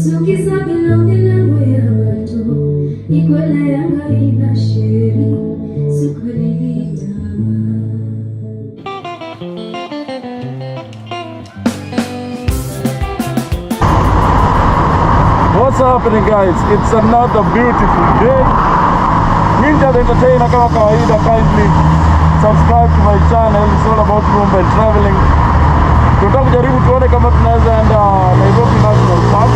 What's happening, guys? It's another beautiful day. Ninja the Entertainer kama kawaida, kindly subscribe to my channel. It's all about Mumbai traveling. Tunataka kujaribu tuone kama tunaweza enda Nairobi National Park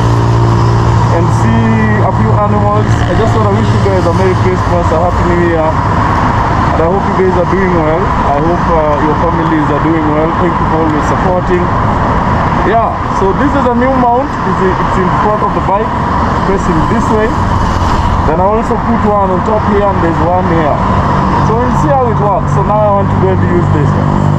and see a few animals. I just want to wish you guys a Merry Christmas, a Happy New Year, and I hope you guys are doing well. I hope your families are doing well. Thank you for always supporting. Yeah, so this is a new mount. It's in front of the bike, facing this way. Then I also put one on top here, and there's one here. So we'll see how it works. So now I want to go and use this one.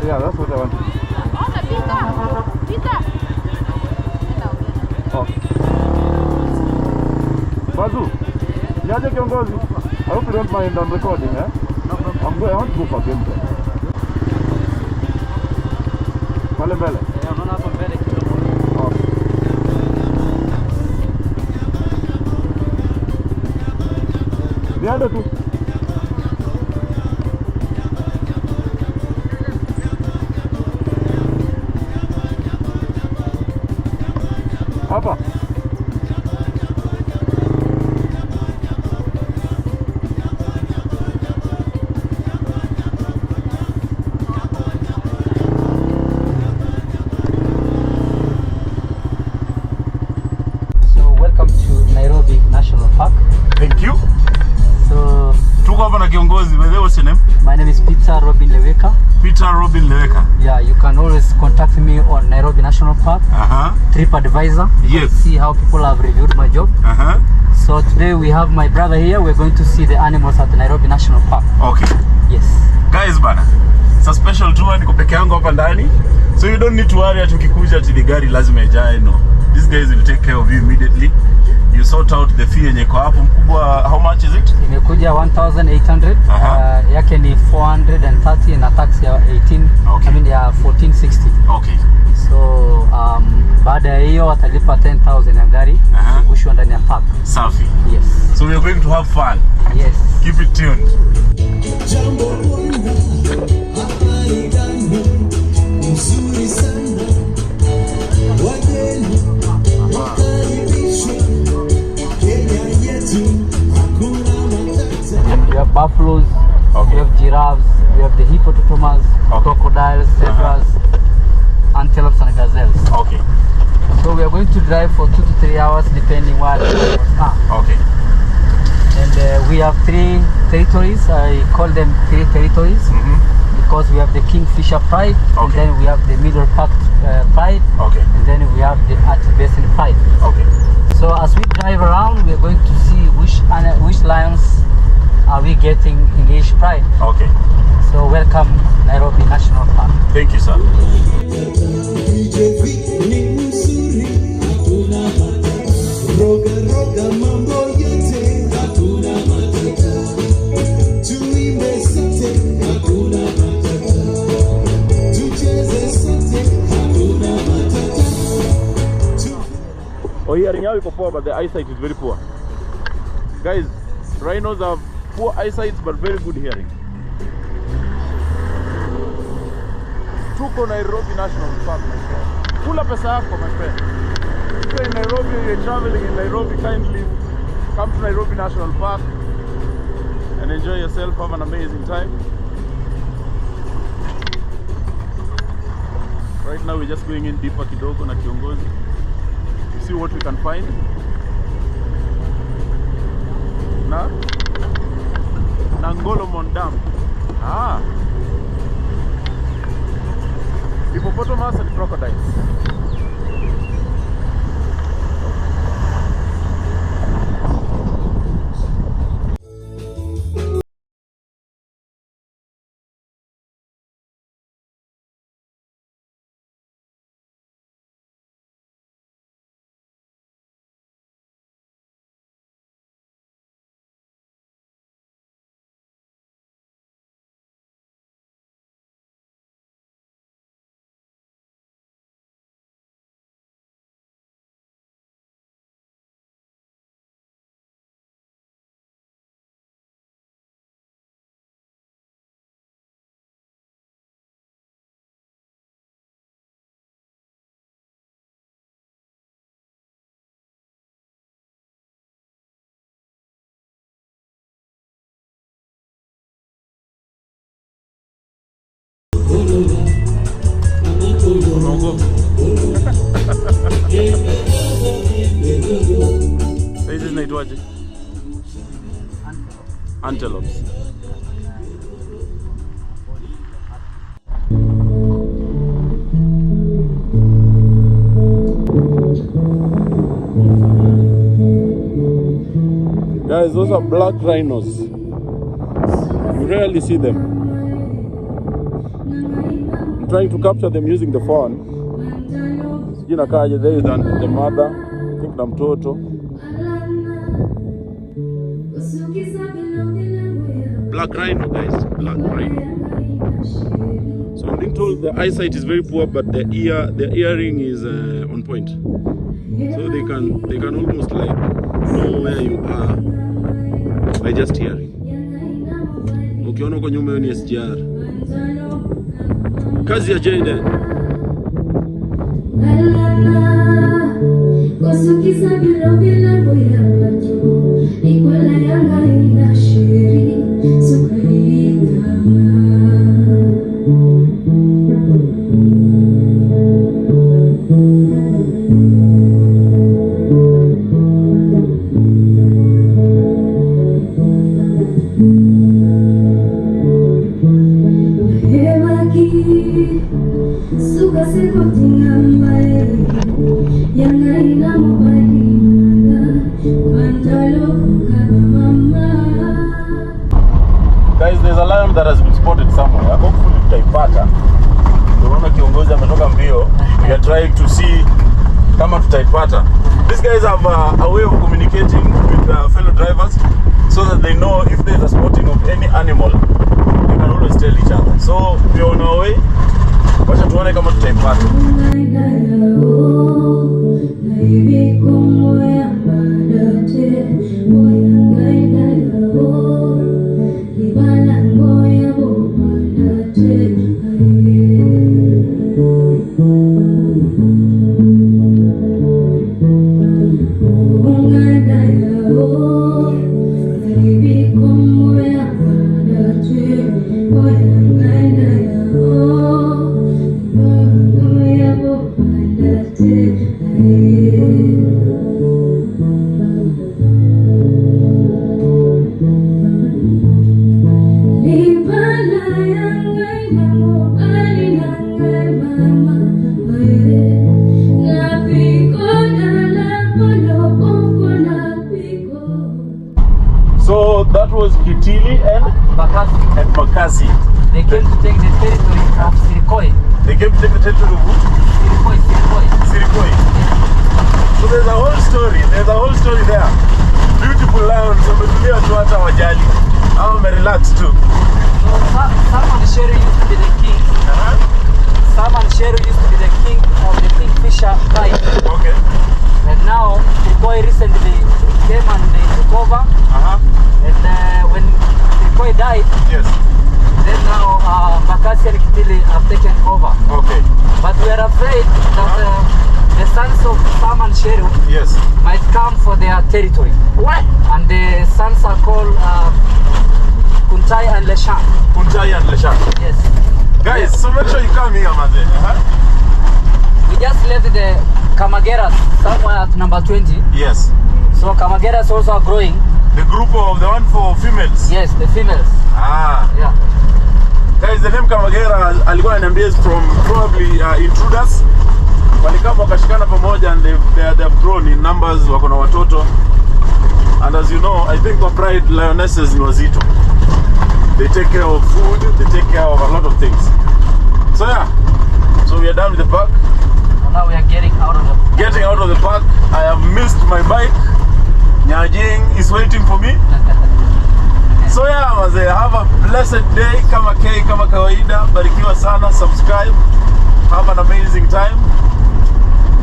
Yeah, that's what I want. Pizza. Oh. Bazu, niaje kiongozi? I hope you don't mind I'm recording, eh? No problem. I want to go for gameplay. Pale mbele. Yeah, unaona hapo mbele kidogo. Oh. Niende tu. Hapa. So welcome to Nairobi National Park. Thank you. So tuko hapa na kiongozi, wewe what's your name? My name is Peter Robin Leweka. Peter Robin Leweka. Yeah, you can always contact me on Nairobi National Park. TripAdvisor. Yes. See how people have reviewed my job. So today we have my brother here. We're going to see the animals at the Nairobi National Park. Okay. Yes. Guys, bana. It's a special tour. Niko peke yangu hapa ndani. So you don't need to worry ati ukikuja ati the gari lazima ijae. No. These guys will take care of you immediately. You sort out the fee yenye iko hapo mkubwa. How much is it? Imekuja 1800. Yake ni 430 na tax ya 18. Okay. I mean ya 1460. Okay. So baada ya hiyo watalipa 10,000 ya gari kushwa ndani ya park. Safi. Yes. So we are going to have fun. Yes. Keep it tuned. We have buffaloes, we have giraffes, we have the hippopotamus, crocodiles, zebras, antelopes and gazelles. Okay. So we are going to drive for 2 to 3 hours depending where the animals are. Okay. And we have 3 territories. I call them 3 territories because we have the Kingfisher Pride, and then we have the Middle Park Pride, and then we have the Art Basin Pride. Okay. So as we drive around, we are going to see which lions are we getting in each pride. Okay. So welcome Nairobi National Park. Thank you, sir. Oh, hearing now is poor, but the eyesight is very poor. Guys, rhinos have poor eyesight but very good hearing. Tuko Nairobi National Park, my friend. Kula pesa yako, my friend. If you're in Nairobi, you're traveling in Nairobi, kindly come to Nairobi National Park and enjoy yourself, have an amazing time. Right now we're just going in deeper kidogo na kiongozi. See what we can find. Nangolomon Dam. Hippopotamus and crocodiles. Hizi zinaitwaje? Antelopes. Guys, those are black rhinos. You rarely see them. I'm trying to capture them using the phone. There is the mother, I think na mtoto. Black rhino, guys, black rhino. So I'm being told the eyesight is very poor, but the earring is on point. So they can almost like know where you are by just hearing. Ukiona kwa nyuma ni SGR. Kazi ya Jaden. Guys, there's a lion that has been spotted somewhere. Hopefully tutaipata. Tunaona kiongozi ametoka mbio. We are trying to see kama tutaipata. These guys have a way of communicating with fellow drivers so that they know if there's a spotting of any animal. They can always tell each other. So we are on our way. Wacha tuone kama tutaipata. So that was Kitili and Makasi. They came to take the territory of Sirikoi. They came to take the territory of who? Sirikoi. So there's a whole story. There. Beautiful lions. Wametulia tu hata wajali. Hao relax too. So Salman Sheru used to be the king. Salman Sheru used to be the king of the Kingfisher tribe. Okay. And now Sirikoi recently came and they took over. And when Sirikoi died, yes. Then now Makasi and Kitili have taken over. Okay. But we are afraid that the sons of Salman Sheru, yes, might come for their territory. What? And the sons are called Kuntai and Leshan. Yes. Guys, so make sure you come here, man. We just left the Kamageras somewhere at number 20. Yes. So Kamageras also are growing. The group of the one for females? Yes, the females. Yeah. Guys, the name Kamagera alikuwa ananiambia is from probably intruders. Walikama wakashikana pamoja and they have grown in numbers, wako na watoto. And as you know, I think our pride lionesses ni wazito. They take care of food, they take care of a lot of things. So yeah, so we are done with the park. So now we are getting out of the park. I have missed my bike. Nyajing is waiting for me. So yeah, wazee, have a blessed day. Kama kawaida, barikiwa sana, subscribe. Have an amazing time.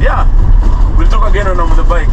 Yeah, we'll talk again when I'm on the bike.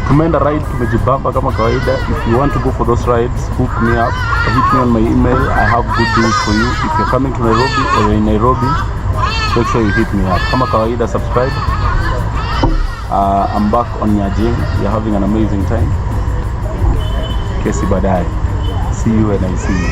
Tumeenda ride, tumejibamba kama kawaida. If you want to go for those rides, hook me up, hit me on my email. I have good deals for you. If you're coming to Nairobi or in Nairobi, make sure you hit me up. Kama kawaida, subscribe. I'm back on Nyajing. We're having an amazing time. Kesi baadaye. See you when I see you.